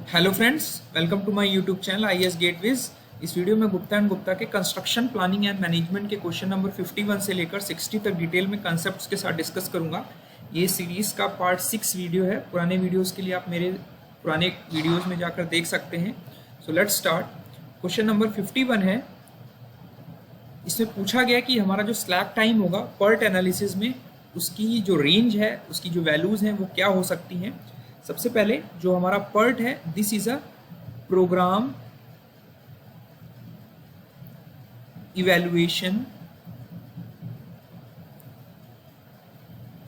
Hello friends, welcome to my YouTube channel IAS gateways. इस video में Gupta and Gupta के construction planning and management के question number 51 से लेकर 60 तक डिटेल में कंसेप्ट्स के साथ डिस्कस करूंगा। ये सीरीज का पार्ट 6 वीडियो है। पुराने वीडियोस के लिए आप मेरे पुराने वीडियोस में जाकर देख सकते हैं। So let's start. Question number 51 है। इसमें पूछा गया कि हमारा जो स्लैक टाइम होगा पर्ट एनालिसिस में, उसकी जो रेंज है, उसकी जो वैल्यूज़ हैं वो क्या हो सकती हैं। सबसे पहले जो हमारा पर्ट है, this is a program evaluation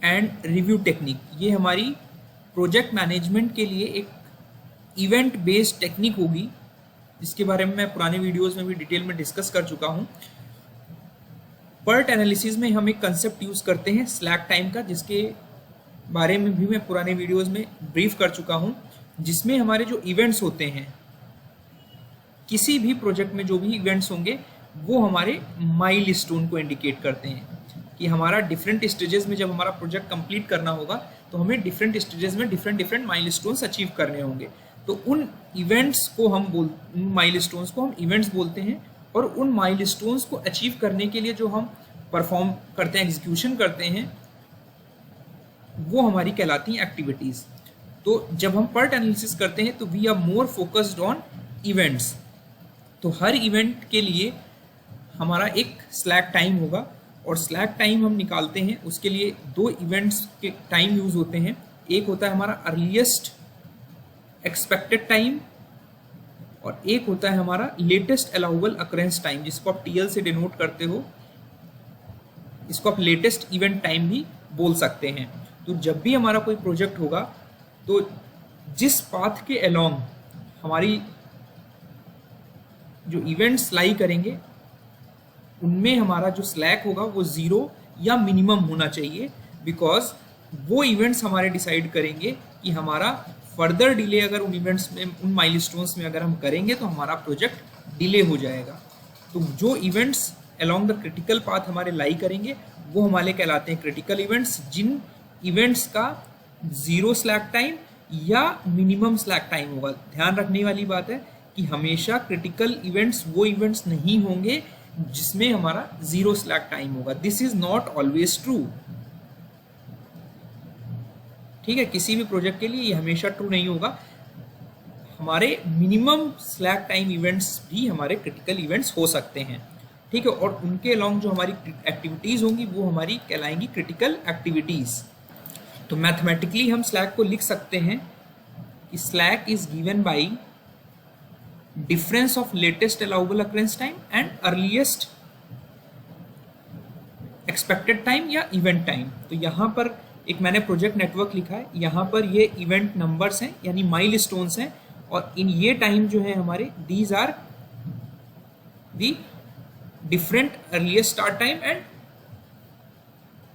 and review technique. ये हमारी प्रोजेक्ट मैनेजमेंट के लिए एक इवेंट बेस्ड टेक्निक होगी, जिसके बारे में मैं पुराने वीडियोस में भी डिटेल में डिस्कस कर चुका हूँ। पर्ट एनालिसिस में हम एक कंसेप्ट यूज करते हैं स्लैक टाइम का, जिसके बारे में भी मैं पुराने वीडियोस में ब्रीफ कर चुका हूं, जिसमें हमारे जो इवेंट्स होते हैं, किसी भी प्रोजेक्ट में जो भी इवेंट्स होंगे वो हमारे माइलस्टोन को इंडिकेट करते हैं कि हमारा डिफरेंट स्टेजेस में जब हमारा प्रोजेक्ट कंप्लीट करना होगा तो हमें डिफरेंट स्टेजेस में डिफरेंट माइलस्टोन्स अचीव करने होंगे। तो उन इवेंट्स को माइलस्टोन्स को हम इवेंट्स बोलते हैं, और उन माइलस्टोन्स को अचीव करने के लिए जो हम परफॉर्म करते हैं, एग्जीक्यूशन करते हैं, वो हमारी कहलाती हैं एक्टिविटीज। तो जब हम पर्ट एनालिसिस करते हैं तो we are more focused on events. तो हर इवेंट के लिए हमारा एक स्लैक टाइम होगा, और स्लैक टाइम हम निकालते हैं। उसके लिए दो इवेंट्स के टाइम यूज होते हैं। एक होता है हमारा अर्लीस्ट एक्सपेक्टेड टाइम, और एक होता है हमारा लेटेस्ट अलाउबल अकरेंस टाइम, जिसको आप TL से डिनोट करते हो। इसको आप लेटेस्ट इवेंट टाइम भी बोल सकते हैं। तो जब भी हमारा कोई प्रोजेक्ट होगा तो जिस पाथ के अलोंग हमारी जो इवेंट्स लाई करेंगे उनमें हमारा जो स्लैक होगा वो 0 या मिनिमम होना चाहिए, बिकॉज वो इवेंट्स हमारे डिसाइड करेंगे कि हमारा फर्दर डिले अगर उन इवेंट्स में, उन माइलस्टोन्स में अगर हम करेंगे तो हमारा प्रोजेक्ट डिले हो जाएगा। तो जो events along the critical path हमारे लाई करेंगे वो हमारे कहलाते हैं क्रिटिकल इवेंट्स। जिन इवेंट्स का 0 स्लैक टाइम या मिनिमम स्लैक टाइम होगा। ध्यान रखने वाली बात है कि हमेशा क्रिटिकल इवेंट्स वो इवेंट्स नहीं होंगे जिसमें हमारा 0 स्लैक टाइम होगा। This is not always true. ठीक है, किसी भी प्रोजेक्ट के लिए ये हमेशा ट्रू नहीं होगा। हमारे मिनिमम स्लैक टाइम इवेंट्स भी हमारे क्रिटिकल इवेंट्स हो सकते हैं। ठीक है, और उनके अलोंग जो हमारी एक्टिविटीज होंगी वो हमारी कहलाएंगी क्रिटिकल एक्टिविटीज। तो मैथमेटिकली हम स्लैक को लिख सकते हैं कि slack is given bye difference of latest allowable occurrence time and earliest expected time या इवेंट टाइम। तो यहाँ पर एक मैंने प्रोजेक्ट नेटवर्क लिखा है, यहाँ पर ये इवेंट नंबर्स हैं यानी माइलस्टोन्स हैं, और इन ये टाइम जो है हमारे, these are the different earliest start time and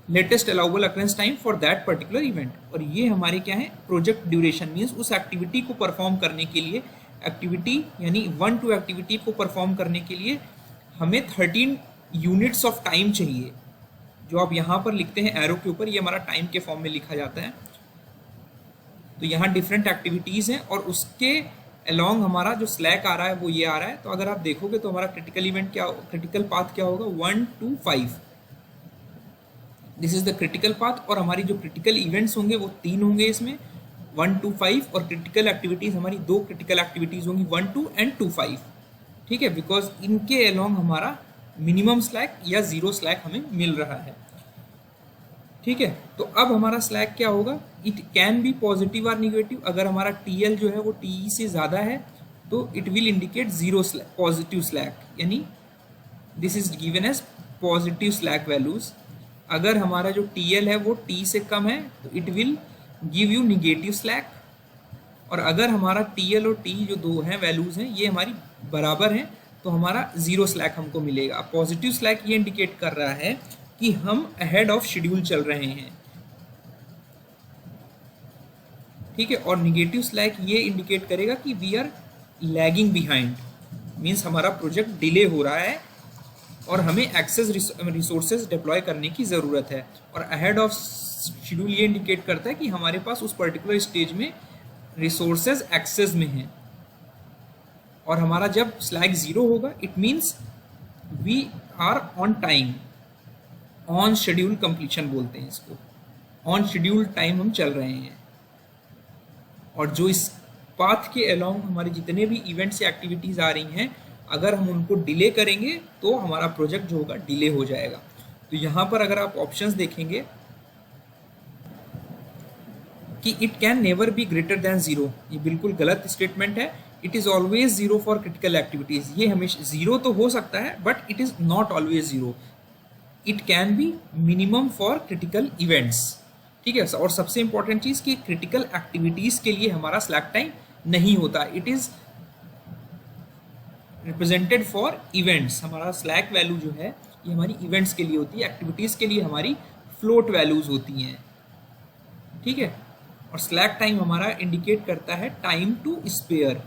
latest allowable occurrence time for that particular event. और ये हमारे क्या है, प्रोजेक्ट ड्यूरेशन, मीन्स उस एक्टिविटी को परफॉर्म करने के लिए, एक्टिविटी यानी 1 2 एक्टिविटी को परफॉर्म करने के लिए हमें 13 यूनिट्स ऑफ टाइम चाहिए, जो आप यहाँ पर लिखते हैं एरो के ऊपर। ये हमारा टाइम के फॉर्म में लिखा जाता है। तो यहाँ डिफरेंट एक्टिविटीज़ हैं, और उसके अलोंग हमारा जो स्लैक आ रहा है वो ये आ रहा है। तो अगर आप देखोगे तो हमारा क्रिटिकल इवेंट क्या, क्रिटिकल पाथ क्या होगा, 1 2 5। This is the critical path, और हमारी जो क्रिटिकल इवेंट्स होंगे वो 3 होंगे इसमें, 1 2 5। और क्रिटिकल एक्टिविटीज हमारी 2 क्रिटिकल एक्टिविटीज होंगी, 1 2 एंड 2 5। ठीक है, बिकॉज इनके अलोंग हमारा मिनिमम स्लैक या 0 स्लैक हमें मिल रहा है। ठीक है, तो अब हमारा स्लैक क्या होगा, इट कैन बी पॉजिटिव और निगेटिव। अगर हमारा TL जो है वो TE से ज़्यादा है तो it will indicate 0 positive slack, यानी this is given as positive slack values. अगर हमारा जो TL है वो T से कम है तो it will give you negative slack. और अगर हमारा TL और T जो दो हैं वैल्यूज हैं ये हमारी बराबर हैं तो हमारा 0 स्लैक हमको मिलेगा। पॉजिटिव स्लैक ये इंडिकेट कर रहा है कि हम अहेड ऑफ शेड्यूल चल रहे हैं। ठीक है, और निगेटिव स्लैक ये इंडिकेट करेगा कि we are lagging behind, means हमारा प्रोजेक्ट डिले हो रहा है और हमें एक्सेस रिसोर्सेज डिप्लॉय करने की ज़रूरत है। और अहेड ऑफ शेड्यूल ये इंडिकेट करता है कि हमारे पास उस पर्टिकुलर स्टेज में रिसोर्सेज एक्सेस में है, और हमारा जब स्लैक 0 होगा it means we are on time, on schedule completion बोलते हैं इसको, ऑन शेड्यूल टाइम हम चल रहे हैं। और जो इस पाथ के अलोंग हमारे जितने भी इवेंट्स या एक्टिविटीज़ आ रही हैं, अगर हम उनको डिले करेंगे तो हमारा प्रोजेक्ट जो होगा डिले हो जाएगा। तो यहाँ पर अगर आप ऑप्शंस देखेंगे कि it can never be greater than 0, ये बिल्कुल गलत स्टेटमेंट है। It is always 0 for critical activities, ये हमेशा 0 तो हो सकता है but it is not always 0। It can be minimum for critical events, ठीक है। और सबसे इंपॉर्टेंट चीज़ कि क्रिटिकल एक्टिविटीज़ के लिए हमारा स्लैक टाइम नहीं होता, it is represented for events. हमारा स्लैक वैल्यू जो है ये हमारी इवेंट्स के लिए होती है, एक्टिविटीज़ के लिए हमारी फ्लोट वैल्यूज़ होती हैं, ठीक है। और स्लैक टाइम हमारा इंडिकेट करता है टाइम टू स्पेयर,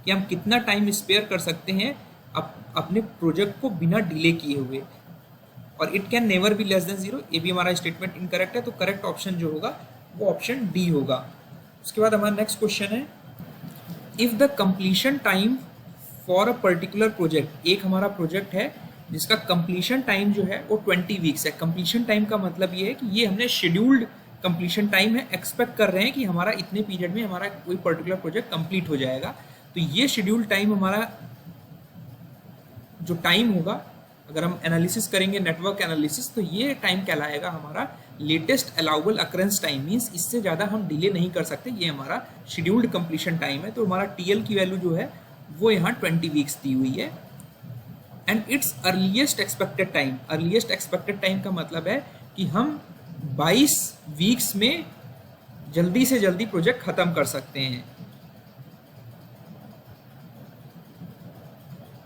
कि हम कितना टाइम स्पेयर कर सकते हैं अपने प्रोजेक्ट को बिना डिले किए हुए। और it can never be less than 0, ये भी हमारा स्टेटमेंट इनकरेक्ट है, तो करेक्ट ऑप्शन जो होगा वो ऑप्शन डी होगा। उसके बाद हमारा नेक्स्ट क्वेश्चन है, if the completion time for a particular project, एक हमारा प्रोजेक्ट है जिसका कंप्लीशन टाइम जो है वो 20 वीक्स है। कंप्लीशन टाइम का मतलब ये है कि ये हमने शेड्यूल्ड कंप्लीशन टाइम है, एक्सपेक्ट कर रहे हैं कि हमारा इतने पीरियड में हमारा कोई पर्टिकुलर प्रोजेक्ट कंप्लीट हो जाएगा। तो ये शेड्यूल्ड टाइम हमारा जो टाइम होगा, अगर हम एनालिसिस करेंगे नेटवर्क एनालिसिस, तो ये टाइम कहलाएगा हमारा latest allowable occurrence time, means इससे ज़्यादा हम डिले नहीं कर सकते, ये हमारा शेड्यूल्ड कंप्लीशन टाइम है। तो हमारा टीएल की वैल्यू जो है वो यहाँ 20 वीक्स दी हुई है। And it's earliest expected time, earliest expected time का मतलब है कि हम 22 वीक्स में जल्दी से जल्दी प्रोजेक्ट ख़त्म कर सकते हैं,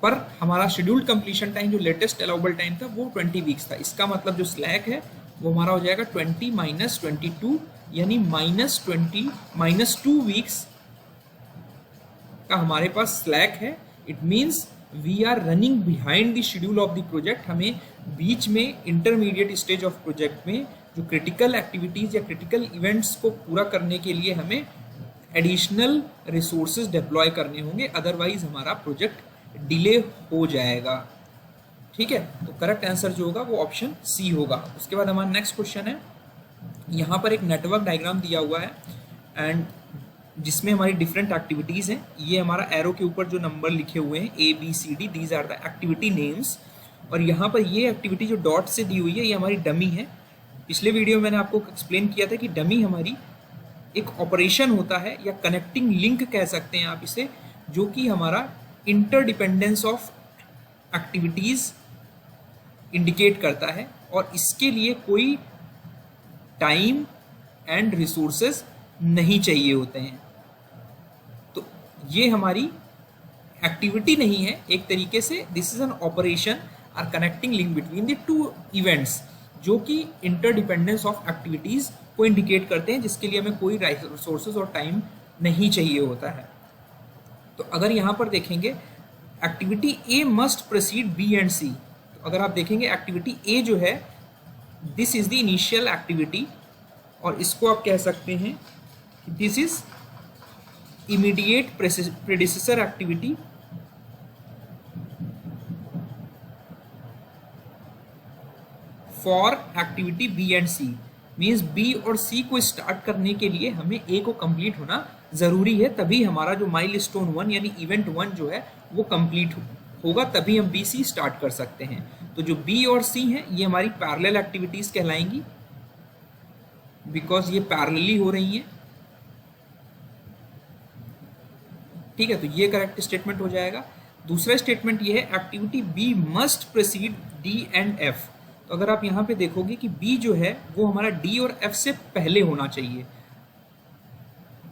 पर हमारा शेड्यूल्ड कंप्लीशन टाइम जो लेटेस्ट अलाउबल टाइम था वो 20 वीक्स था। इसका मतलब जो स्लैक है वो हमारा हो जाएगा 20 - 22, यानी -2 वीक्स का हमारे पास स्लैक है। It means we are running behind the schedule of the project. हमें बीच में इंटरमीडिएट स्टेज ऑफ प्रोजेक्ट में जो क्रिटिकल एक्टिविटीज़ या क्रिटिकल इवेंट्स को पूरा करने के लिए हमें एडिशनल रिसोर्सेज डिप्लॉय करने होंगे, अदरवाइज हमारा प्रोजेक्ट डिले हो जाएगा, ठीक है। तो करेक्ट आंसर जो होगा वो ऑप्शन सी होगा। उसके बाद हमारा नेक्स्ट क्वेश्चन है, यहाँ पर एक नेटवर्क डायग्राम दिया हुआ है एंड जिसमें हमारी डिफरेंट एक्टिविटीज़ हैं। ये हमारा एरो के ऊपर जो नंबर लिखे हुए हैं ABCD, these are the activity names. और यहाँ पर ये एक्टिविटी जो डॉट से दी हुई है ये हमारी डमी है। पिछले वीडियो में मैंने आपको एक्सप्लेन किया था कि डमी हमारी एक ऑपरेशन होता है या कनेक्टिंग लिंक कह सकते हैं आप इसे, जो कि हमारा इंटरडिपेंडेंस ऑफ एक्टिविटीज़ इंडिकेट करता है, और इसके लिए कोई टाइम एंड रिसोर्सेज नहीं चाहिए होते हैं। तो ये हमारी एक्टिविटी नहीं है, एक तरीके से this is an operation or connecting link between the two events, जो कि इंटरडिपेंडेंस ऑफ एक्टिविटीज़ को इंडिकेट करते हैं, जिसके लिए हमें कोई रिसोर्सेज और टाइम नहीं चाहिए होता है। तो अगर यहाँ पर देखेंगे activity A must proceed B and C, तो अगर आप देखेंगे एक्टिविटी ए जो है this is the initial activity, और इसको आप कह सकते हैं कि this is immediate predecessor activity for activity B and C. Means B और सी को स्टार्ट करने के लिए हमें ए को कंप्लीट होना ज़रूरी है, तभी हमारा जो माइलस्टोन 1 यानी इवेंट 1 जो है वो कंप्लीट होगा, तभी हम बी सी स्टार्ट कर सकते हैं। तो जो बी और सी हैं ये हमारी पैरेलल एक्टिविटीज़ कहलाएंगी, बिकॉज ये पैरेलली हो रही हैं, ठीक है। तो ये करेक्ट स्टेटमेंट हो जाएगा। दूसरा स्टेटमेंट ये है activity B must proceed D and F. तो अगर आप यहाँ पे देखोगे कि बी जो है वो हमारा डी और एफ से पहले होना चाहिए,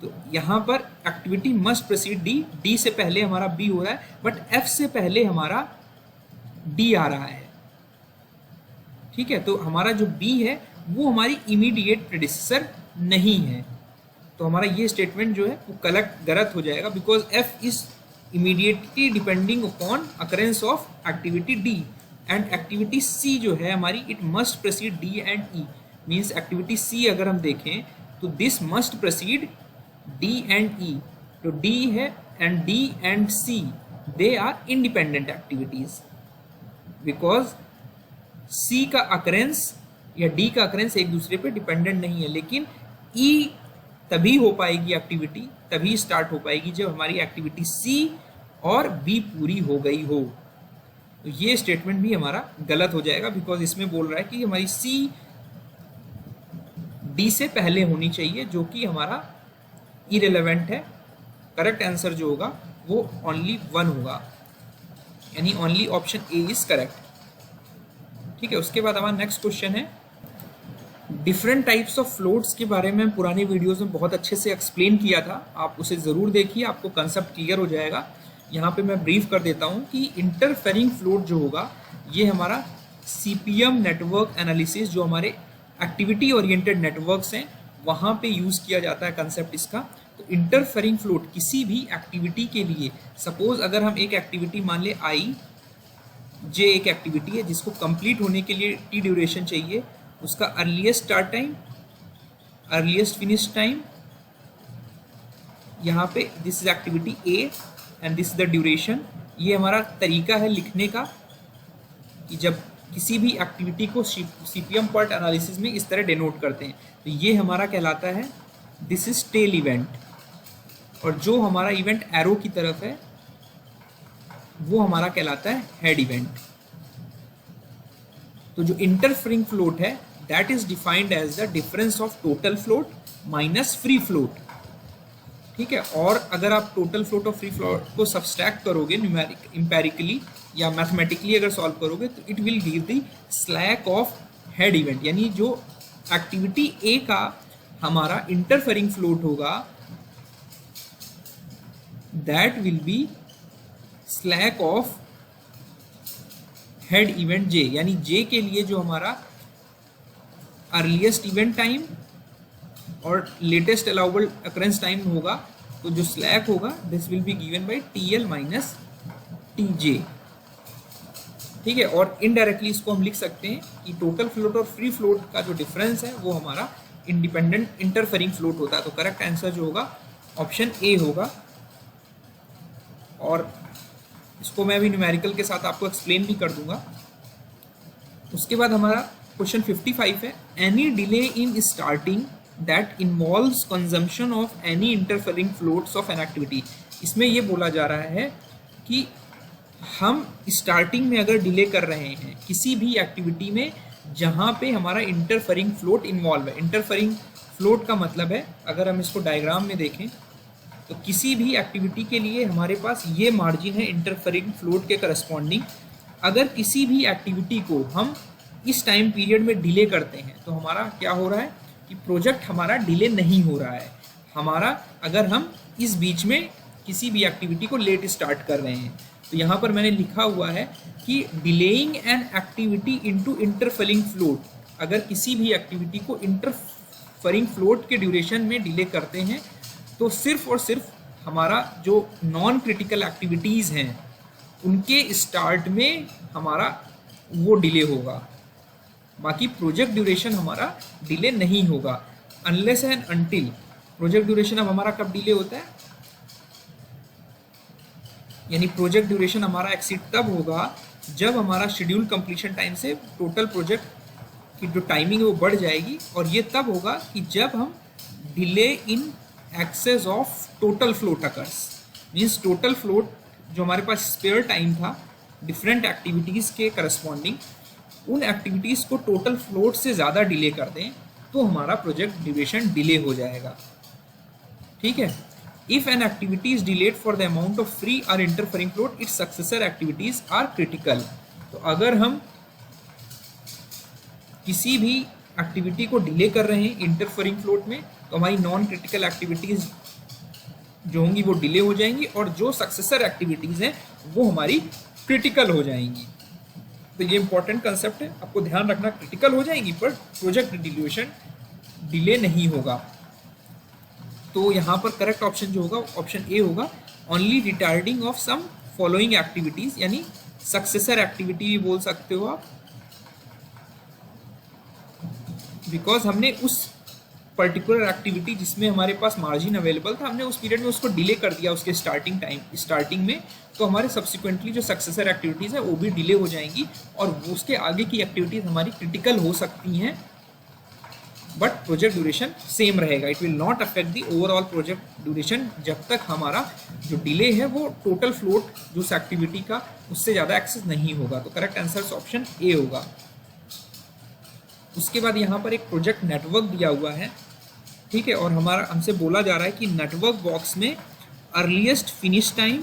तो यहाँ पर activity must proceed D, D से पहले हमारा बी हो रहा है, बट एफ से पहले हमारा डी आ रहा है, ठीक है। तो हमारा जो बी है वो हमारी इमीडिएट प्रेडिसेसर नहीं है, तो हमारा ये स्टेटमेंट जो है वो गलत हो जाएगा, because F is immediately depending upon occurrence of activity D, and activity C जो है हमारी it must proceed D and E. Means activity C अगर हम देखें तो this must proceed D and E, तो डी है and D and C they are independent activities, because C का अकरेंस या डी का अकरेंस एक दूसरे पे डिपेंडेंट नहीं है, लेकिन ई तभी हो पाएगी एक्टिविटी, तभी स्टार्ट हो पाएगी जब हमारी एक्टिविटी सी और बी पूरी हो गई हो। तो ये स्टेटमेंट भी हमारा गलत हो जाएगा, बिकॉज इसमें बोल रहा है कि हमारी सी डी से पहले होनी चाहिए, जो कि हमारा इरेलेवेंट है। करेक्ट आंसर जो होगा वो ओनली 1 होगा, यानी only option A is correct. ठीक है, उसके बाद हमारा नेक्स्ट क्वेश्चन है डिफरेंट टाइप्स ऑफ फ्लोट्स के बारे में पुराने वीडियोस में बहुत अच्छे से एक्सप्लेन किया था, आप उसे ज़रूर देखिए, आपको कंसेप्ट क्लियर हो जाएगा। यहाँ पे मैं ब्रीफ कर देता हूँ कि इंटरफेरिंग फ्लोट जो होगा ये हमारा सीपीएम नेटवर्क एनालिसिस, जो हमारे एक्टिविटी ओरिएंटेड नेटवर्क्स हैं वहाँ पे यूज़ किया जाता है कंसेप्ट इसका। तो इंटरफेरिंग फ्लोट किसी भी एक्टिविटी के लिए, सपोज अगर हम एक एक्टिविटी मान ले आई जे, एक एक्टिविटी है जिसको कंप्लीट होने के लिए टी ड्यूरेशन चाहिए, उसका earliest start time, earliest finish time, यहाँ पे this is activity A and this is the duration. ये हमारा तरीका है लिखने का कि जब किसी भी एक्टिविटी को सीपीएम पार्ट एनालिसिस में इस तरह डिनोट करते हैं। तो ये हमारा कहलाता है दिस इज टेल इवेंट, और जो हमारा इवेंट एरो की तरफ है वो हमारा कहलाता है हेड इवेंट। तो जो इंटरफेरिंग फ्लोट है that is defined as the difference of total float minus free float. ठीक है, और अगर आप टोटल फ्लोट और फ्री फ्लोट को सब्सट्रैक्ट करोगे न्यूमेरिक एम्पेरिकली या मैथमेटिकली अगर सॉल्व करोगे तो it will give the slack of head event, यानी जो एक्टिविटी ए का हमारा इंटरफेरिंग फ्लोट होगा that will be slack of head event J, यानी जे के लिए जो हमारा अर्लीस्ट इवेंट टाइम और लेटेस्ट अलाउबल अकरेंस टाइम होगा, तो जो स्लैक होगा this will be given by TL minus TJ. ठीक है, और इनडायरेक्टली इसको हम लिख सकते हैं कि टोटल फ्लोट और फ्री फ्लोट का जो डिफरेंस है वो हमारा इंडिपेंडेंट इंटरफेरिंग फ्लोट होता है। तो करेक्ट आंसर जो होगा ऑप्शन ए होगा, और इसको मैं अभी न्यूमेरिकल के साथ आपको एक्सप्लेन भी कर दूंगा। उसके बाद हमारा क्वेश्चन 55 है any delay in starting that involves consumption of any interfering floats of an activity. इसमें ये बोला जा रहा है कि हम स्टार्टिंग में अगर डिले कर रहे हैं किसी भी एक्टिविटी में जहाँ पे हमारा इंटरफेरिंग फ्लोट इन्वॉल्व है। इंटरफेरिंग फ्लोट का मतलब है, अगर हम इसको डायग्राम में देखें तो किसी भी एक्टिविटी के लिए हमारे पास ये मार्जिन है इंटरफेरिंग फ्लोट के करस्पॉन्डिंग। अगर किसी भी एक्टिविटी को हम इस टाइम पीरियड में डिले करते हैं तो हमारा क्या हो रहा है कि प्रोजेक्ट हमारा डिले नहीं हो रहा है हमारा, अगर हम इस बीच में किसी भी एक्टिविटी को लेट स्टार्ट कर रहे हैं। तो यहाँ पर मैंने लिखा हुआ है कि delaying an activity into interfering float, अगर किसी भी एक्टिविटी को इंटरफेरिंग फ्लोट के ड्यूरेशन में डिले करते हैं तो सिर्फ और सिर्फ हमारा जो नॉन क्रिटिकल एक्टिविटीज़ हैं उनके स्टार्ट में हमारा वो डिले होगा, बाकी प्रोजेक्ट ड्यूरेशन हमारा डिले नहीं होगा। Unless and until project duration अब हमारा कब डिले होता है, यानी प्रोजेक्ट ड्यूरेशन हमारा एक्सीड तब होगा जब हमारा शेड्यूल कंप्लीशन टाइम से टोटल प्रोजेक्ट की जो टाइमिंग है वो बढ़ जाएगी, और ये तब होगा कि जब हम delay in excess of total float occurs. Means total float जो हमारे पास स्पेयर टाइम था डिफरेंट एक्टिविटीज़ के करस्पॉन्डिंग, उन एक्टिविटीज़ को टोटल फ्लोट से ज़्यादा डिले कर दें तो हमारा प्रोजेक्ट ड्यूरेशन डिले हो जाएगा। ठीक है, if an activity is delayed for the amount of free और interfering float its successor activities are critical. तो अगर हम किसी भी एक्टिविटी को डिले कर रहे हैं इंटरफेरिंग फ्लोट में तो हमारी नॉन क्रिटिकल एक्टिविटीज़ जो होंगी वो डिले हो जाएंगी, और जो सक्सेसर एक्टिविटीज़ हैं वो हमारी क्रिटिकल हो जाएंगी। तो ये इंपॉर्टेंट कंसेप्ट है, आपको ध्यान रखना, क्रिटिकल हो जाएंगी पर प्रोजेक्ट ड्यूरेशन डिले नहीं होगा। तो यहाँ पर करेक्ट ऑप्शन जो होगा ऑप्शन ए होगा, only retarding of some following activities, यानी सक्सेसर एक्टिविटी भी बोल सकते हो आप, बिकॉज हमने उस पर्टिकुलर एक्टिविटी जिसमें हमारे पास मार्जिन अवेलेबल था, हमने उस पीरियड में उसको डिले कर दिया उसके स्टार्टिंग में, तो हमारे सब्सिक्वेंटली जो सक्सेसर एक्टिविटीज़ है वो भी डिले हो जाएंगी और उसके आगे की एक्टिविटीज़ हमारी क्रिटिकल हो सकती हैं, बट प्रोजेक्ट ड्यूरेशन सेम रहेगा। It will not affect the overall project duration जब तक हमारा जो डिले है वो टोटल फ्लोट जो उस एक्टिविटी का उससे ज़्यादा एक्सेस नहीं होगा। तो करेक्ट आंसर ऑप्शन ए होगा। उसके बाद यहाँ पर एक प्रोजेक्ट नेटवर्क दिया हुआ है, ठीक है, और हमारा हमसे बोला जा रहा है कि नेटवर्क बॉक्स में earliest finish time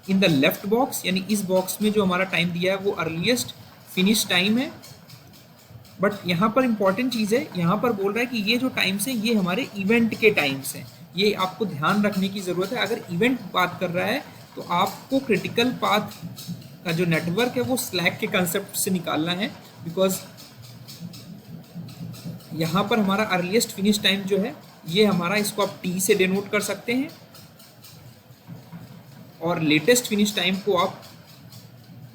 in the left box, यानी इस बॉक्स में जो हमारा टाइम दिया है वो अर्लीस्ट फिनिश टाइम है। बट यहाँ पर इंपॉर्टेंट चीज़ है, यहाँ पर बोल रहा है कि ये जो टाइम्स हैं ये हमारे इवेंट के टाइम्स हैं, ये आपको ध्यान रखने की ज़रूरत है। अगर इवेंट बात कर रहा है तो आपको क्रिटिकल पाथ का जो नेटवर्क है वो स्लैक के कंसेप्ट से निकालना है, बिकॉज यहाँ पर हमारा अर्लीस्ट फिनिश टाइम जो है ये हमारा, इसको आप टी से डिनोट कर सकते हैं और लेटेस्ट फिनिश टाइम को आप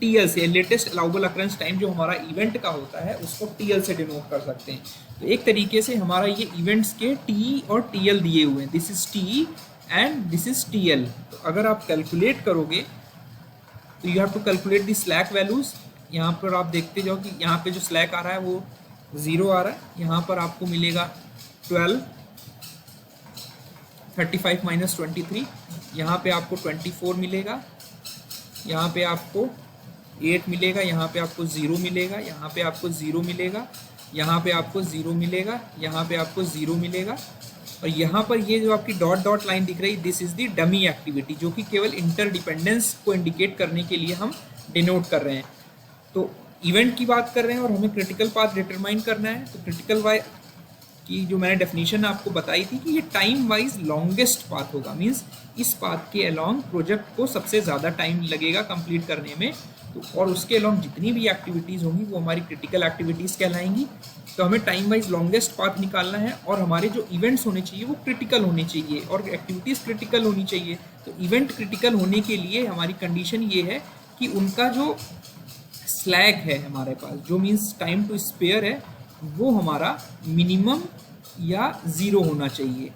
टीएल से, लेटेस्ट अलाउबल अकरेंस टाइम जो हमारा इवेंट का होता है उसको टीएल से डिनोट कर सकते हैं। तो एक तरीके से हमारा ये इवेंट्स के टी और टीएल दिए हुए हैं, this is T and this is TL. तो अगर आप कैलकुलेट करोगे तो you have to calculate the slack values. यहाँ पर आप देखते जाओ कि यहाँ पे जो स्लैक आ रहा है वो 0 आ रहा है, यहाँ पर आपको मिलेगा 12, 35 माइनस 23, यहाँ पे आपको 24 मिलेगा, यहाँ पे आपको 8 मिलेगा, यहाँ पे आपको 0 मिलेगा, यहाँ पे आपको 0 मिलेगा, यहाँ पे आपको 0 मिलेगा, यहाँ पे आपको 0 मिलेगा, और यहाँ पर ये जो आपकी डॉट डॉट लाइन दिख रही, this is the dummy activity, जो कि केवल इंटरडिपेंडेंस को इंडिकेट करने के लिए हम डिनोट कर रहे हैं। तो इवेंट की बात कर रहे हैं और हमें क्रिटिकल पाथ डिटरमाइन करना है। तो क्रिटिकल वाई की जो मैंने डेफिनेशन आपको बताई थी कि ये टाइम वाइज लॉन्गेस्ट पाथ होगा, मींस इस पाथ के अलोंग प्रोजेक्ट को सबसे ज़्यादा टाइम लगेगा कंप्लीट करने में। तो और उसके अलोंग जितनी भी एक्टिविटीज़ होंगी वो हमारी क्रिटिकल एक्टिविटीज़ कहलाएंगी। तो हमें टाइम वाइज लॉन्गेस्ट पाथ निकालना है और हमारे जो इवेंट्स होने चाहिए वो क्रिटिकल होने चाहिए और एक्टिविटीज़ क्रिटिकल होनी चाहिए। तो इवेंट क्रिटिकल होने के लिए हमारी कंडीशन ये है कि उनका जो स्लैक है हमारे पास, जो मीन्स टाइम टू स्पेयर है, वो हमारा मिनिमम या 0 होना चाहिए,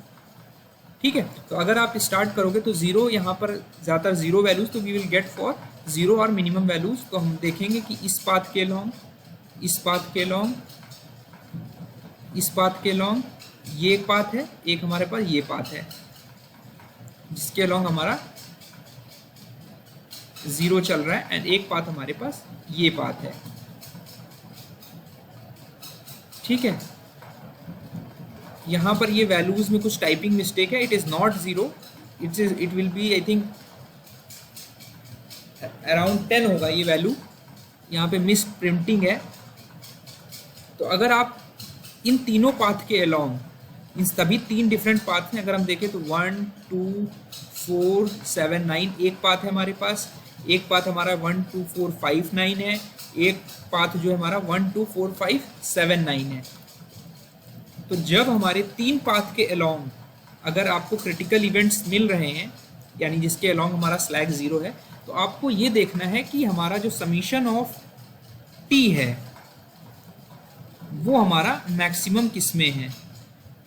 ठीक है। तो अगर आप स्टार्ट करोगे तो 0, यहाँ पर ज़्यादातर 0 वैल्यूज़, तो वी विल गेट फॉर 0 और मिनिमम वैल्यूज़। तो हम देखेंगे कि इस पाथ के लॉन्ग, इस पाथ के लॉन्ग, इस पाथ के लॉन्ग ये एक पाथ है, एक हमारे पास ये पाथ है जिसके लॉन्ग हमारा 0 चल रहा है, एंड एक पाथ हमारे पास ये पाथ है, ठीक है। यहाँ पर ये वैल्यूज में कुछ टाइपिंग मिस्टेक है, it is not 0, it will be I think around 10 होगा ये वैल्यू, यहाँ पे मिस प्रिंटिंग है। तो अगर आप इन तीनों पाथ के अलोंग, इन सभी 3 डिफरेंट पाथ हैं, अगर हम देखें तो 1, 2, 4, 7, 9 एक पाथ है हमारे पास, एक पाथ हमारा 1, 2, 4, 5, 9 है, एक पाथ जो है हमारा 1, 2, 4, 5, 7, 9 है। तो जब हमारे 3 पाथ के अलोंग अगर आपको क्रिटिकल इवेंट्स मिल रहे हैं, यानी जिसके अलोंग हमारा स्लैक 0 है, तो आपको ये देखना है कि हमारा जो समीशन ऑफ टी है वो हमारा मैक्सिमम किस में है,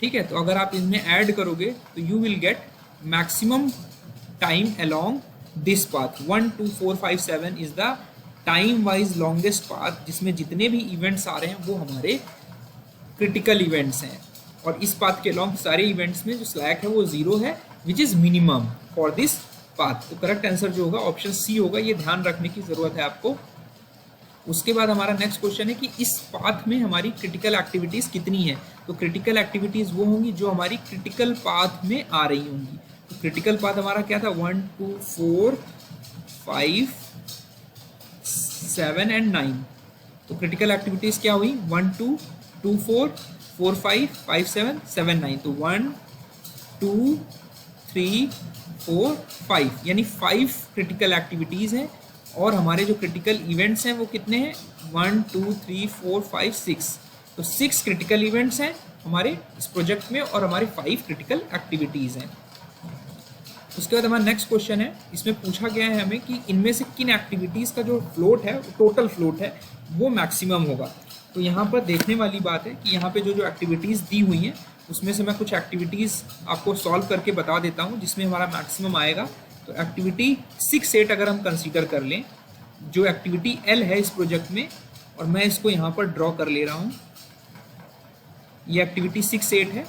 ठीक है। तो अगर आप इनमें ऐड करोगे तो you will get maximum time along this path 1, 2, 4, 5, 7 is the time wise longest path, जिसमें जितने भी इवेंट्स आ रहे हैं वो हमारे क्रिटिकल इवेंट्स हैं, और इस पाथ के लॉन्ग सारे इवेंट्स में जो स्लैक है वो 0 है, which is minimum for this path. तो करेक्ट आंसर जो होगा ऑप्शन सी होगा, ये ध्यान रखने की ज़रूरत है आपको। उसके बाद हमारा नेक्स्ट क्वेश्चन है कि इस पाथ में हमारी क्रिटिकल एक्टिविटीज़ कितनी है। तो क्रिटिकल एक्टिविटीज़ वो होंगी जो हमारी क्रिटिकल पाथ में आ रही होंगी। तो क्रिटिकल पाथ हमारा क्या था, 1, 2, 4, 5, 7 एंड 9। तो क्रिटिकल एक्टिविटीज़ क्या हुई, 1, 2, 2, 4, 4, 5, 5, 7, 7, 9। तो 1, 2, 3, 4, 5, यानी 5 क्रिटिकल एक्टिविटीज़ हैं, और हमारे जो क्रिटिकल इवेंट्स हैं वो कितने हैं, 1, 2, 3, 4, 5, 6। तो 6 क्रिटिकल इवेंट्स हैं हमारे इस प्रोजेक्ट में, और हमारे 5 क्रिटिकल एक्टिविटीज़ हैं। उसके बाद हमारा नेक्स्ट क्वेश्चन है, इसमें पूछा गया है हमें कि इनमें से किन एक्टिविटीज़ का जो फ्लोट है, टोटल फ्लोट है, वो मैक्सिमम होगा। तो यहाँ पर देखने वाली बात है कि यहाँ पे जो एक्टिविटीज़ दी हुई हैं उसमें से मैं कुछ एक्टिविटीज़ आपको सॉल्व करके बता देता हूँ जिसमें हमारा मैक्सिमम आएगा। तो एक्टिविटी 6-8 अगर हम कंसीडर कर लें, जो एक्टिविटी L है इस प्रोजेक्ट में, और मैं इसको यहाँ पर ड्रॉ कर ले रहा हूँ। ये एक्टिविटी 6-8 है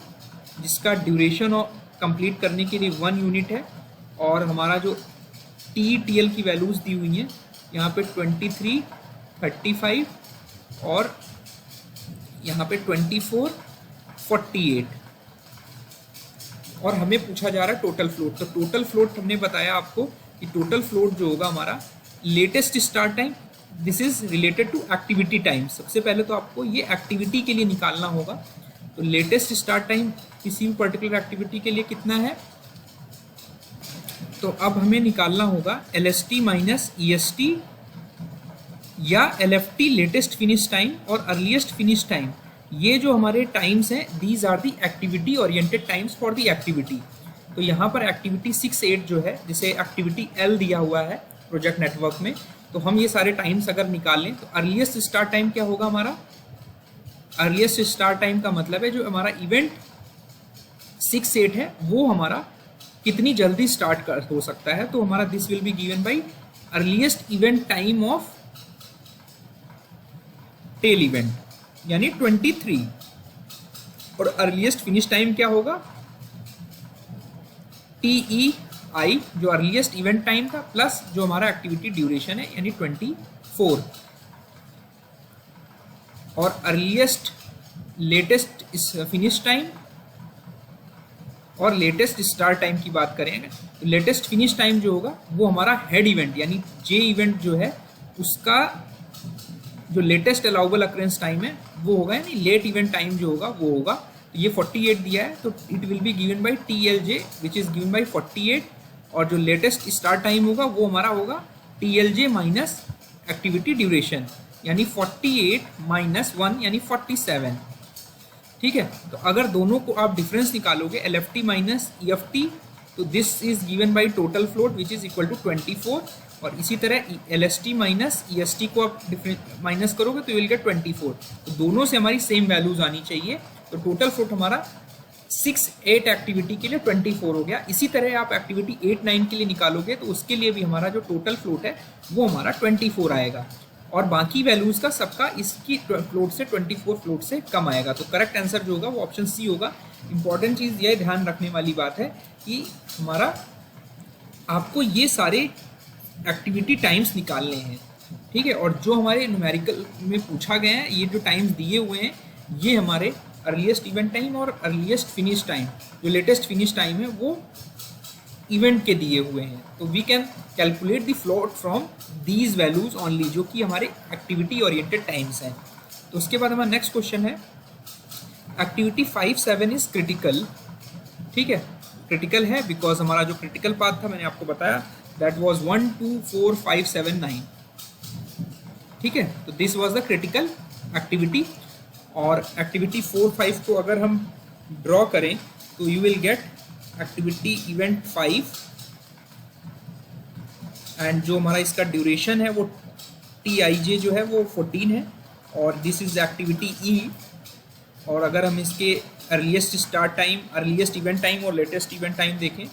जिसका ड्यूरेशन कंप्लीट करने के लिए 1 यूनिट है, और हमारा जो TETL की वैल्यूज़ दी हुई हैं यहाँ पे 23, 35 और यहाँ पे 24, 48, और हमें पूछा जा रहा है टोटल फ्लोट। तो टोटल फ्लोट हमने बताया आपको कि टोटल फ्लोट जो होगा हमारा latest start time, this is related to activity time. सबसे पहले तो आपको ये एक्टिविटी के लिए निकालना होगा। तो लेटेस्ट स्टार्ट टाइम किसी भी पर्टिकुलर एक्टिविटी के लिए कितना है, तो अब हमें निकालना होगा LST माइनस EST या LFT लेटेस्ट फिनिश टाइम और अर्लीस्ट फिनिश टाइम। ये जो हमारे टाइम्स हैं, these are the activity oriented times for the activity. तो यहाँ पर एक्टिविटी 6-8 जो है, जिसे एक्टिविटी L दिया हुआ है प्रोजेक्ट नेटवर्क में, तो हम ये सारे टाइम्स अगर निकाल लें तो अर्लीस्ट स्टार्ट टाइम क्या होगा हमारा। अर्लीस्ट स्टार्ट टाइम का मतलब है जो हमारा इवेंट 6-8 है वो हमारा कितनी जल्दी स्टार्ट हो सकता है। तो हमारा this will be given by earliest event time of tail event यानी 23, और अर्लीस्ट फिनिश टाइम क्या होगा TEI, जो अर्लीस्ट इवेंट टाइम था प्लस जो हमारा एक्टिविटी ड्यूरेशन है यानी 24, और अर्लीस्ट लेटेस्ट फिनिश टाइम और लेटेस्ट स्टार्ट टाइम की बात करेंगे तो लेटेस्ट फिनिश टाइम जो होगा वो हमारा हेड इवेंट यानी J इवेंट जो है उसका जो लेटेस्ट अलाउबल अक्रेंस टाइम है वो होगा, यानी लेट इवेंट टाइम जो होगा वो होगा। तो ये 48 दिया है तो it will be given by TLJ which is given bye 48, और जो लेटेस्ट स्टार्ट टाइम होगा वो हमारा होगा TLJ माइनस एक्टिविटी ड्यूरेशन यानी 48 माइनस 1 यानी 47। ठीक है, तो अगर दोनों को आप डिफरेंस निकालोगे LFT माइनस EFT, तो this is given by total float which is equal to 24, और इसी तरह LST माइनस EST को आप माइनस करोगे तो यू विल गेट 24। तो दोनों से हमारी सेम वैल्यूज आनी चाहिए। तो टोटल फ्लोट हमारा 6-8 एक्टिविटी के लिए 24 हो गया। इसी तरह आप एक्टिविटी 8-9 के लिए निकालोगे तो उसके लिए भी हमारा जो टोटल फ्लोट है वो हमारा 24 आएगा, और बाकी वैल्यूज का सबका इसकी फ्लोट से 24 फ्लोट से कम आएगा। तो करेक्ट आंसर जो होगा वो ऑप्शन सी होगा। इंपॉर्टेंट चीज़ यह ध्यान रखने वाली बात है कि हमारा आपको ये सारे एक्टिविटी टाइम्स निकालने हैं। ठीक है, और जो हमारे न्यूमेरिकल में पूछा गया है, ये जो टाइम्स दिए हुए हैं ये हमारे अर्लीस्ट इवेंट टाइम और अर्लीस्ट फिनिश टाइम, जो लेटेस्ट फिनिश टाइम है वो इवेंट के दिए हुए हैं। तो we can calculate the float from these values only, जो कि हमारे एक्टिविटी ओरिएंटेड टाइम्स हैं। तो उसके बाद हमारा नेक्स्ट क्वेश्चन है एक्टिविटी 5-7 इज क्रिटिकल। ठीक है, क्रिटिकल है बिकॉज हमारा जो क्रिटिकल पाथ था मैंने आपको बताया दैट वाज 1, 2, 4, 5, 7, 9। ठीक है, तो this was the critical activity, और एक्टिविटी 4-5 को अगर हम ड्रॉ करें तो you will get activity event 5, and जो हमारा इसका ड्यूरेशन है वो TIJ जो है वो 14 है, और दिस इज एक्टिविटी E। और अगर हम इसके earliest start time, earliest event time और लेटेस्ट इवेंट टाइम देखें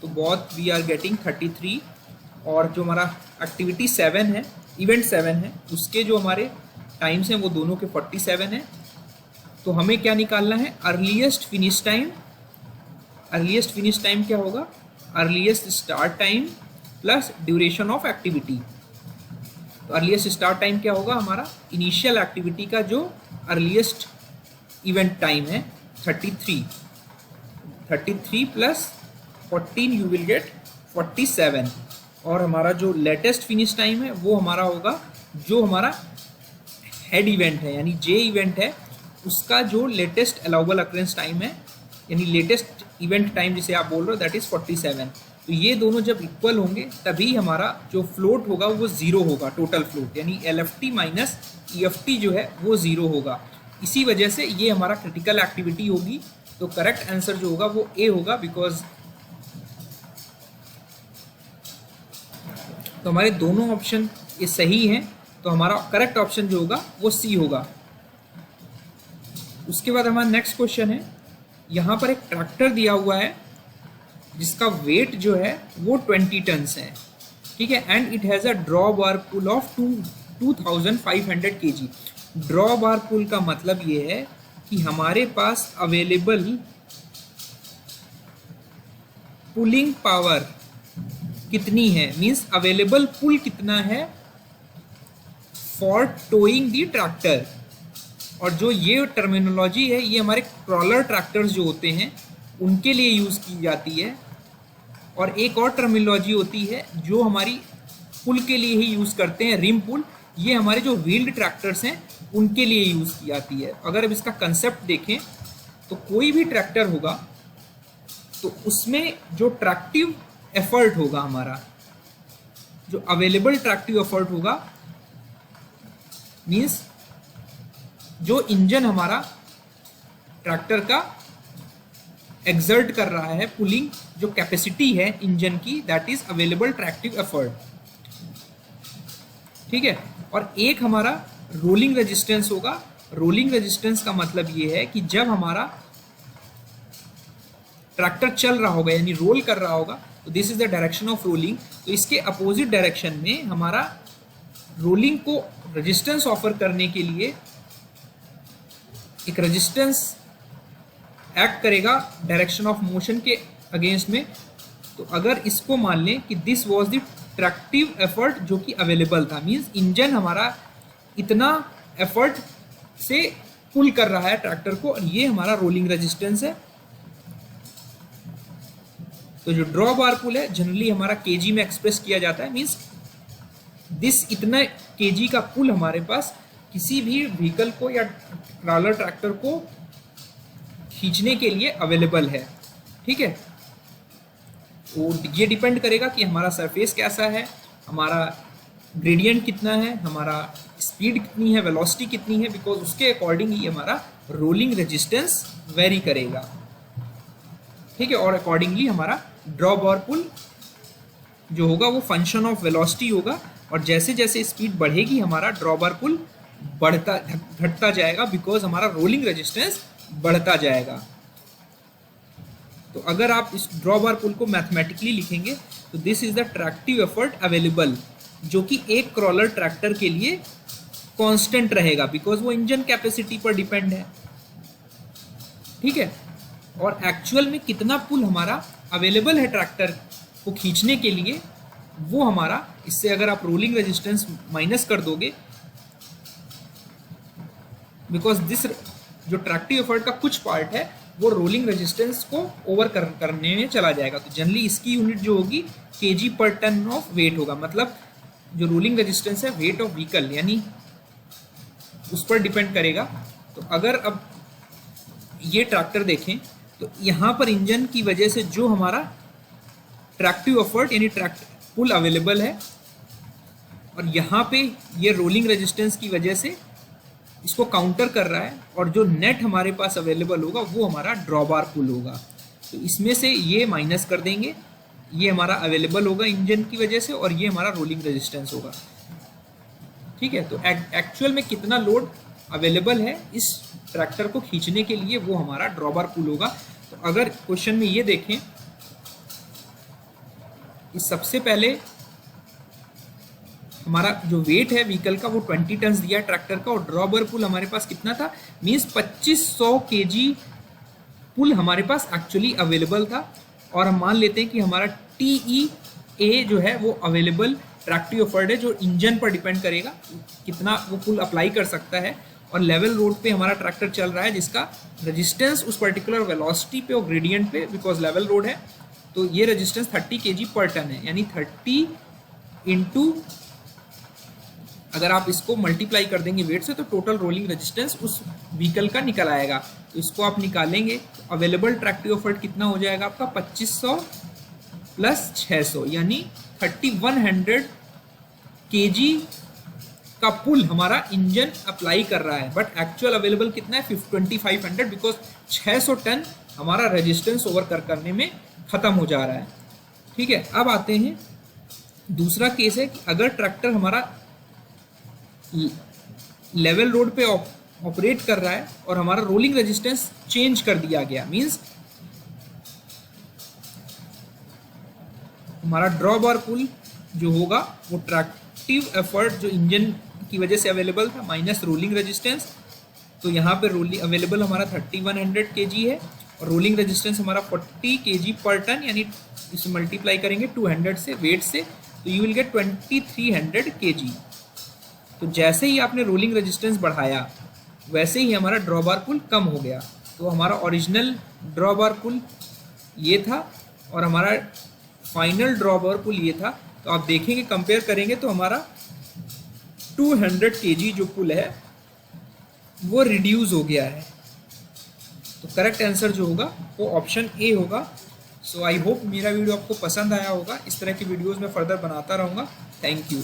तो बहुत वी आर गेटिंग 33, और जो हमारा एक्टिविटी 7 है, इवेंट 7 है, उसके जो हमारे टाइम्स हैं वो दोनों के 47 है। तो हमें क्या निकालना है, earliest finish time. Earliest finish time क्या होगा, earliest start time plus duration of activity. तो अर्लीस्ट स्टार्ट टाइम क्या होगा हमारा, इनिशियल एक्टिविटी का जो अर्लीस्ट इवेंट टाइम है 33 प्लस 14 यू विल गेट 47, और हमारा जो लेटेस्ट फिनिश टाइम है वो हमारा होगा जो हमारा हेड इवेंट है यानी J इवेंट है, उसका जो लेटेस्ट अलाउबल अक्रेंस टाइम है यानी लेटेस्ट इवेंट टाइम जिसे आप बोल रहे हो दैट इज 47। तो ये दोनों जब इक्वल होंगे तभी हमारा जो फ्लोट होगा वो 0 होगा, टोटल फ्लोट यानी LFT माइनस EFT जो है वो 0 होगा। इसी वजह से ये हमारा क्रिटिकल एक्टिविटी होगी। तो करेक्ट आंसर जो होगा वो A होगा, बिकॉज तो हमारे दोनों ऑप्शन ये सही हैं, तो हमारा करेक्ट ऑप्शन जो होगा वो C होगा। उसके बाद हमारा नेक्स्ट क्वेश्चन है यहाँ पर एक ट्रैक्टर दिया हुआ है जिसका वेट जो है वो 20 टन्स है, ठीक है, and it has a draw bar pull of 2500 kg। Draw bar pull का मतलब ये है कि हमारे पास अवेलेबल पुलिंग पावर कितनी है, मीन्स अवेलेबल पुल कितना है फॉर टोइंग दी ट्रैक्टर। और जो ये टर्मिनोलॉजी है ये हमारे क्रॉलर ट्रैक्टर्स जो होते हैं उनके लिए यूज़ की जाती है, और एक और टर्मिनोलॉजी होती है जो हमारी पुल के लिए ही यूज़ करते हैं, रिम पुल। ये हमारे जो व्हील्ड ट्रैक्टर्स हैं उनके लिए यूज़ की जाती है। अगर अब इसका कंसेप्ट देखें तो कोई भी ट्रैक्टर होगा तो उसमें जो ट्रैक्टिव एफर्ट होगा, हमारा जो अवेलेबल ट्रैक्टिव एफर्ट होगा, मीन्स जो इंजन हमारा ट्रैक्टर का एक्सर्ट कर रहा है, पुलिंग जो कैपेसिटी है इंजन की, that is available tractive effort, ठीक है। और एक हमारा रोलिंग रेजिस्टेंस होगा। रोलिंग रेजिस्टेंस का मतलब ये है कि जब हमारा ट्रैक्टर चल रहा होगा यानी रोल कर रहा होगा तो this is the direction of rolling, तो इसके अपोजिट डायरेक्शन में हमारा रोलिंग को रेजिस्टेंस ऑफर करने के लिए एक रेजिस्टेंस एक्ट करेगा डायरेक्शन ऑफ मोशन के अगेंस्ट में। तो अगर इसको मान लें कि this was the tractive effort जो कि अवेलेबल था, मींस इंजन हमारा इतना एफर्ट से पुल कर रहा है ट्रैक्टर को, और ये हमारा रोलिंग रेजिस्टेंस है। तो जो ड्रॉ बार पुल है जनरली हमारा केजी में एक्सप्रेस किया जाता है, मींस दिस इतना केजी का पुल हमारे पास किसी भी व्हीकल को या क्रॉलर ट्रैक्टर को खींचने के लिए अवेलेबल है, ठीक है। तो ये डिपेंड करेगा कि हमारा सरफेस कैसा है, हमारा ग्रेडियंट कितना है, हमारा स्पीड कितनी है, वेलोसिटी कितनी है, बिकॉज उसके अकॉर्डिंग ही हमारा रोलिंग रेजिस्टेंस वेरी करेगा, ठीक है। और अकॉर्डिंगली हमारा ड्रॉ बार पुल जो होगा वो फंक्शन ऑफ वेलोसिटी होगा, और जैसे जैसे स्पीड बढ़ेगी हमारा ड्रॉ बार पुल घटता जाएगा, बिकॉज हमारा रोलिंग रेजिस्टेंस बढ़ता जाएगा। तो अगर आप इस ड्रॉ बार पुल को मैथमेटिकली लिखेंगे तो this is the tractive effort available, जो कि एक क्रॉलर ट्रैक्टर के लिए कांस्टेंट रहेगा, बिकॉज वो इंजन कैपेसिटी पर डिपेंड है, ठीक है। और एक्चुअल में कितना पुल हमारा अवेलेबल है ट्रैक्टर को खींचने के लिए, वो हमारा, इससे अगर आप रोलिंग रेजिस्टेंस माइनस कर दोगे, बिकॉज दिस जो ट्रैक्टिव एफर्ट का कुछ पार्ट है वो रोलिंग रेजिस्टेंस को ओवर करने में चला जाएगा। तो जनरली इसकी यूनिट जो होगी केजी पर टन ऑफ वेट होगा, मतलब जो रोलिंग रेजिस्टेंस है वेट ऑफ व्हीकल, यानी उस पर डिपेंड करेगा। तो अगर अब ये ट्रैक्टर देखें तो यहाँ पर इंजन की वजह से जो हमारा ट्रैक्टिव एफर्ट यानी पुल अवेलेबल है, और यहाँ पे ये रोलिंग रेजिस्टेंस की वजह से इसको काउंटर कर रहा है, और जो नेट हमारे पास अवेलेबल होगा वो हमारा ड्रॉ बार पुल होगा। तो इसमें से ये माइनस कर देंगे, ये हमारा अवेलेबल होगा इंजन की वजह से, और ये हमारा रोलिंग रेजिस्टेंस होगा, ठीक है। तो एक्चुअल में कितना लोड अवेलेबल है इस ट्रैक्टर को खींचने के लिए, वो हमारा ड्रॉ बार पुल होगा। तो अगर क्वेश्चन में ये देखें, इस सबसे पहले हमारा जो वेट है व्हीकल का वो 20 टन दिया ट्रैक्टर का, और ड्रॉ बार पुल हमारे पास कितना था, मीन्स 2500 kg पुल हमारे पास एक्चुअली अवेलेबल था। और हम मान लेते हैं कि हमारा TEA जो है वो अवेलेबल ट्रैक्टिव एफर्ट है, जो इंजन पर डिपेंड करेगा कितना वो पुल अप्लाई कर सकता है। और लेवल रोड पे हमारा ट्रैक्टर चल रहा है जिसका रेजिस्टेंस उस पर्टिकुलर वेलोसिटी पे और ग्रेडियंट पे, बिकॉज लेवल रोड है, तो ये रेजिस्टेंस 30 kg पर टन है, यानी 30 इंटू, अगर आप इसको मल्टीप्लाई कर देंगे वेट से तो टोटल रोलिंग रेजिस्टेंस उस व्हीकल का निकल आएगा। तो इसको आप निकालेंगे तो अवेलेबल ट्रैक्टिव एफर्ट कितना हो जाएगा आपका 2500 प्लस 600, यानी 3100 kg का पुल हमारा इंजन अप्लाई कर रहा है, बट एक्चुअल अवेलेबल कितना है 2500, बिकॉज 600 टन हमारा रेजिस्टेंस ओवर करने में खत्म हो जा रहा है, ठीक है। अब आते हैं दूसरा केस है कि अगर ट्रैक्टर हमारा लेवल रोड पे ऑपरेट कर रहा है और हमारा रोलिंग रेजिस्टेंस चेंज कर दिया गया, मींस हमारा ड्रॉ बार पुल जो होगा वो ट्रैक्टिव एफर्ट जो इंजन की वजह से अवेलेबल था माइनस रोलिंग रेजिस्टेंस, तो यहाँ पे रोलिंग अवेलेबल हमारा 3100 kg है और रोलिंग रेजिस्टेंस हमारा 40 kg पर टन, यानी इसे मल्टीप्लाई करेंगे 200 से वेट से, तो यू विल गेट 2300 kg। तो जैसे ही आपने रोलिंग रेजिस्टेंस बढ़ाया वैसे ही हमारा ड्रॉ बार पुल कम हो गया। तो हमारा ओरिजिनल ड्रॉ बार पुल ये था और हमारा फाइनल ड्रॉ बार पुल ये था। तो आप देखेंगे, कंपेयर करेंगे तो हमारा 200 kg जो पुल है वो रिड्यूस हो गया है। तो करेक्ट आंसर जो होगा वो ऑप्शन ए होगा। सो आई होप मेरा वीडियो आपको पसंद आया होगा। इस तरह की वीडियोस मैं फर्दर बनाता रहूँगा। Thank you.